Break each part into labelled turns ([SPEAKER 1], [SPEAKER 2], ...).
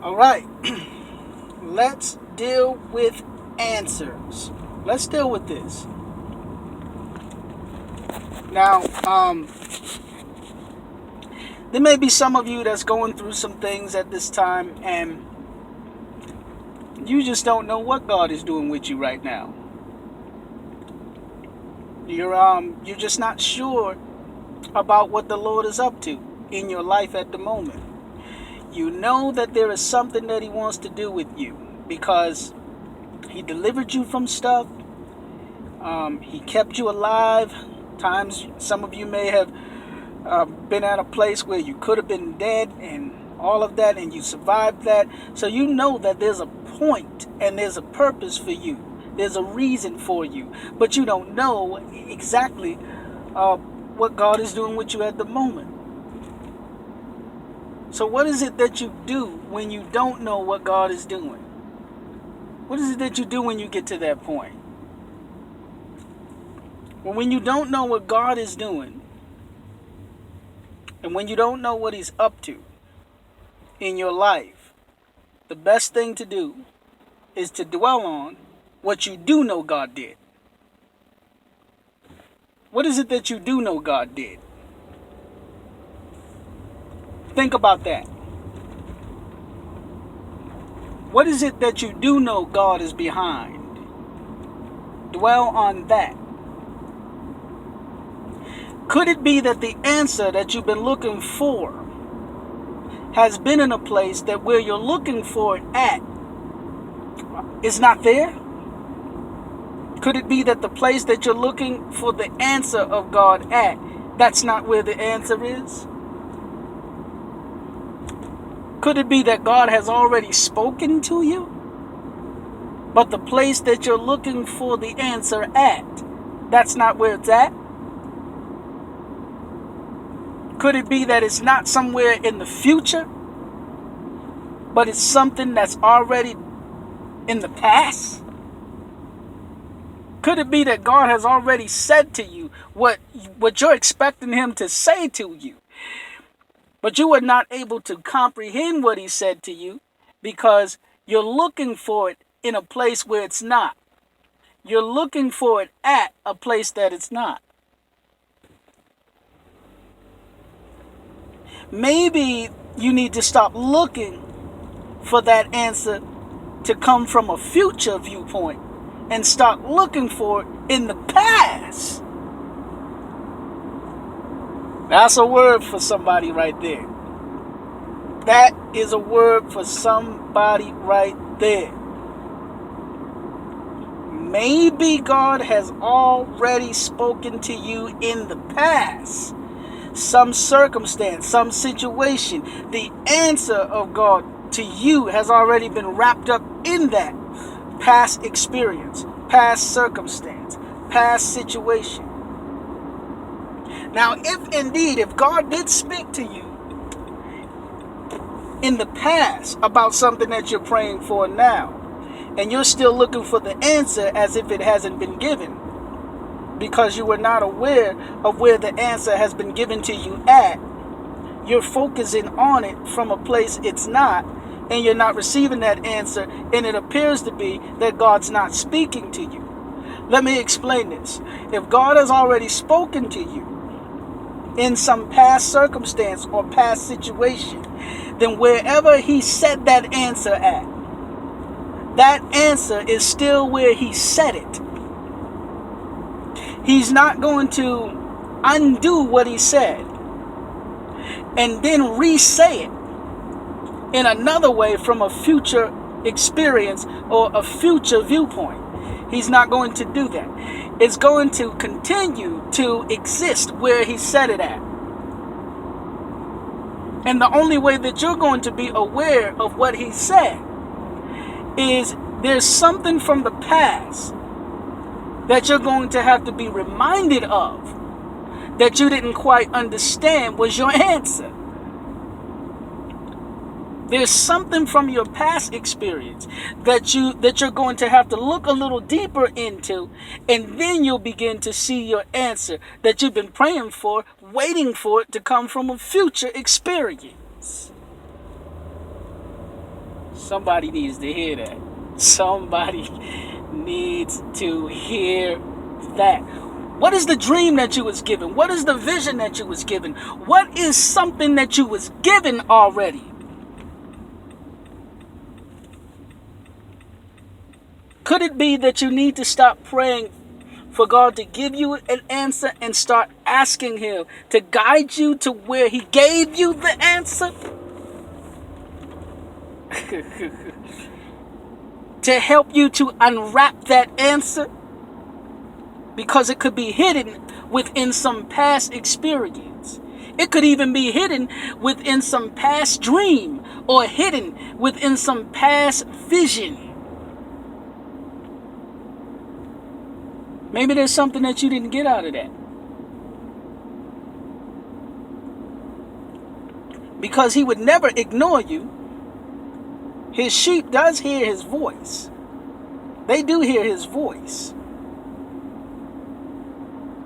[SPEAKER 1] All right. Let's deal with answers. Let's deal with this. Now, there may be some of you that's going through some things at this time, and you just don't know what God is doing with you right now. You're just not sure about what the Lord is up to in your life at the moment. You know that there is something that He wants to do with you because He delivered you from stuff. He kept you alive. Times some of you may have been at a place where you could have been dead and all of that, and you survived that. So you know that there's a point and there's a purpose for you. There's a reason for you, but you don't know exactly what God is doing with you at the moment. So what is it that you do when you don't know what God is doing? What is it that you do when you get to that point? Well, when you don't know what God is doing, and when you don't know what He's up to in your life, the best thing to do is to dwell on what you do know God did. What is it that you do know God did? Think about that. What is it that you do know God is behind? Dwell on that. Could it be that the answer that you've been looking for has been in a place that where you're looking for it at is not there? Could it be that the place that you're looking for the answer of God at, that's not where the answer is? Could it be that God has already spoken to you, but the place that you're looking for the answer at, that's not where it's at? Could it be that it's not somewhere in the future, but it's something that's already in the past? Could it be that God has already said to you what you're expecting Him to say to you, but you were not able to comprehend what He said to you because you're looking for it in a place where it's not. You're looking for it at a place that it's not. Maybe you need to stop looking for that answer to come from a future viewpoint and start looking for it in the past. That's a word for somebody right there. That is a word for somebody right there. Maybe God has already spoken to you in the past. Some circumstance, some situation. The answer of God to you has already been wrapped up in that past experience, past circumstance, past situation. Now, if God did speak to you in the past about something that you're praying for now, and you're still looking for the answer as if it hasn't been given, because you were not aware of where the answer has been given to you at, you're focusing on it from a place it's not, and you're not receiving that answer, and it appears to be that God's not speaking to you. Let me explain this. If God has already spoken to you in some past circumstance or past situation, then wherever He said that answer at, that answer is still where He said it. He's not going to undo what He said and then re-say it in another way from a future experience or a future viewpoint. He's not going to do that. It's going to continue to exist where He said it at. And the only way that you're going to be aware of what He said is there's something from the past that you're going to have to be reminded of that you didn't quite understand was your answer. There's something from your past experience that you're going to have to look a little deeper into, and then you'll begin to see your answer that you've been praying for, waiting for it to come from a future experience. Somebody needs to hear that. Somebody needs to hear that. What is the dream that you was given? What is the vision that you was given? What is something that you was given already? Could it be that you need to stop praying for God to give you an answer and start asking Him to guide you to where He gave you the answer? To help you to unwrap that answer? Because it could be hidden within some past experience. It could even be hidden within some past dream or hidden within some past vision. Maybe there's something that you didn't get out of that. Because He would never ignore you. His sheep does hear His voice. They do hear His voice.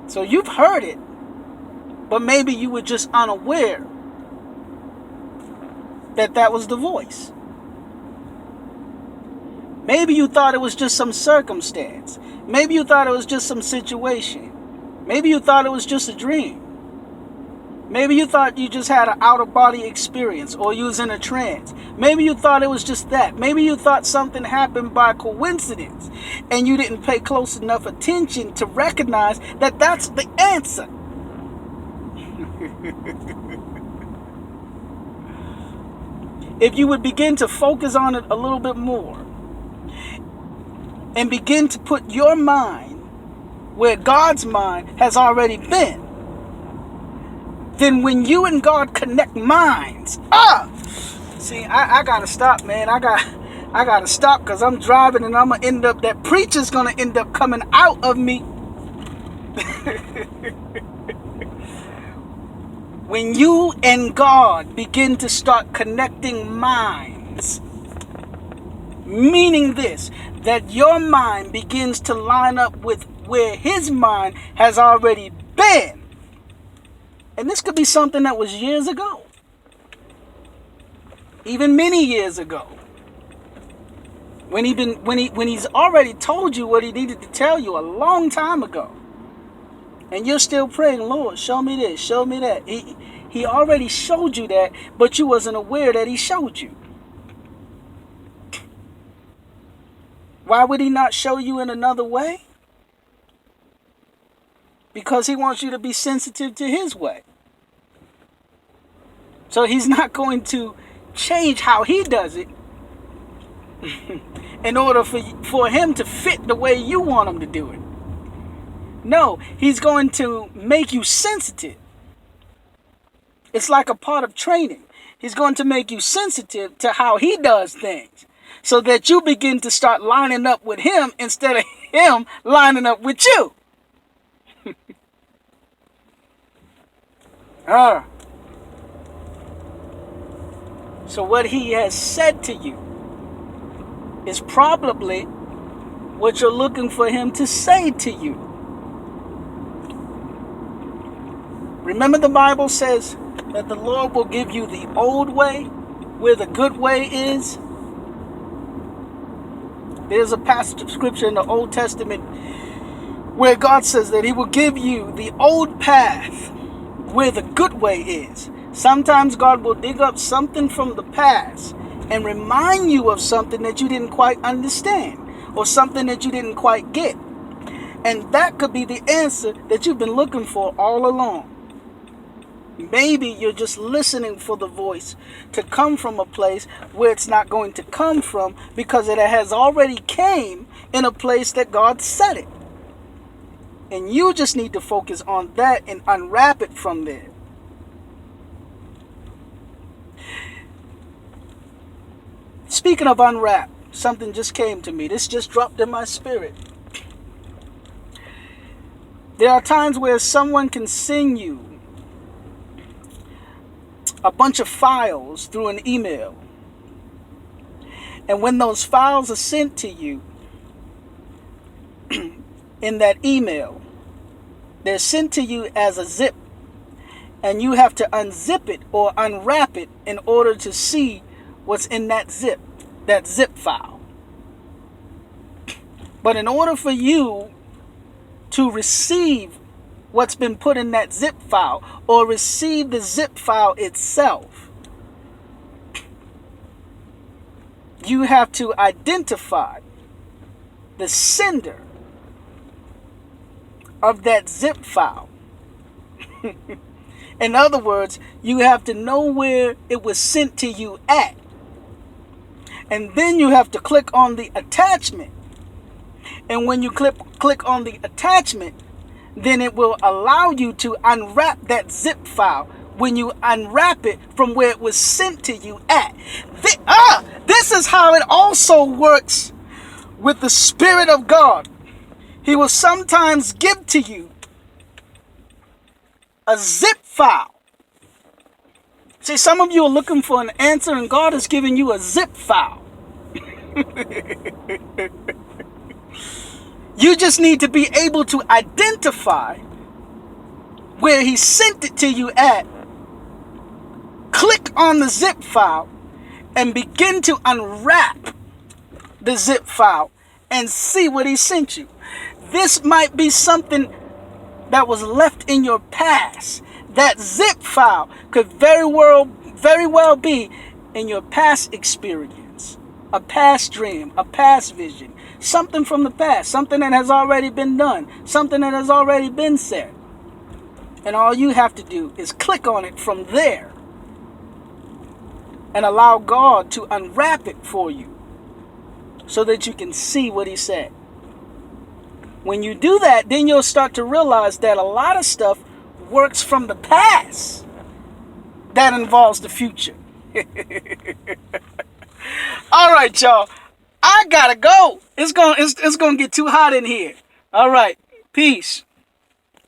[SPEAKER 1] So you've heard it, but maybe you were just unaware that that was the voice. Maybe you thought it was just some circumstance. Maybe you thought it was just some situation. Maybe you thought it was just a dream. Maybe you thought you just had an out-of-body experience or you was in a trance. Maybe you thought it was just that. Maybe you thought something happened by coincidence and you didn't pay close enough attention to recognize that that's the answer. If you would begin to focus on it a little bit more and begin to put your mind where God's mind has already been, then when you and God connect minds, see, I gotta stop, man. I gotta stop because I'm driving and I'm gonna end up, that preacher's gonna end up coming out of me. When you and God begin to start connecting minds, meaning this, that your mind begins to line up with where His mind has already been. And this could be something that was years ago. Even many years ago. When he's already told you what He needed to tell you a long time ago. And you're still praying, Lord, show me this, show me that. He already showed you that, but you wasn't aware that He showed you. Why would He not show you in another way? Because He wants you to be sensitive to His way. So He's not going to change how He does it in order for Him to fit the way you want Him to do it. No, He's going to make you sensitive. It's like a part of training. He's going to make you sensitive to how He does things so that you begin to start lining up with Him instead of Him lining up with you. So what He has said to you is probably what you're looking for Him to say to you. Remember, the Bible says that the Lord will give you the old way where the good way is. There's a passage of scripture in the Old Testament where God says that He will give you the old path where the good way is. Sometimes God will dig up something from the past and remind you of something that you didn't quite understand or something that you didn't quite get. And that could be the answer that you've been looking for all along. Maybe you're just listening for the voice to come from a place where it's not going to come from because it has already came in a place that God said it. And you just need to focus on that and unwrap it from there. Speaking of unwrap, something just came to me. This just dropped in my spirit. There are times where someone can send you a bunch of files through an email. And when those files are sent to you in that email, they're sent to you as a zip. And you have to unzip it or unwrap it in order to see what's in that zip. that zip file. But in order for you to receive what's been put in that zip file, or receive the zip file itself, you have to identify the sender of that zip file. In other words, you have to know where it was sent to you at. And then you have to click on the attachment. And when you click on the attachment, then it will allow you to unwrap that zip file. When you unwrap it from where it was sent to you at. This is how it also works with the Spirit of God. He will sometimes give to you a zip file. See, some of you are looking for an answer, and God is giving you a zip file. You just need to be able to identify where He sent it to you at. Click on the zip file and begin to unwrap the zip file and see what He sent you. This might be something that was left in your past. That zip file could very well be in your past experience, a past dream, a past vision, something from the past, something that has already been done, something that has already been said. And all you have to do is click on it from there and allow God to unwrap it for you so that you can see what He said. When you do that, then you'll start to realize that a lot of stuff works from the past that involves the future. All right, y'all. I gotta go. It's gonna get too hot in here. All right. Peace.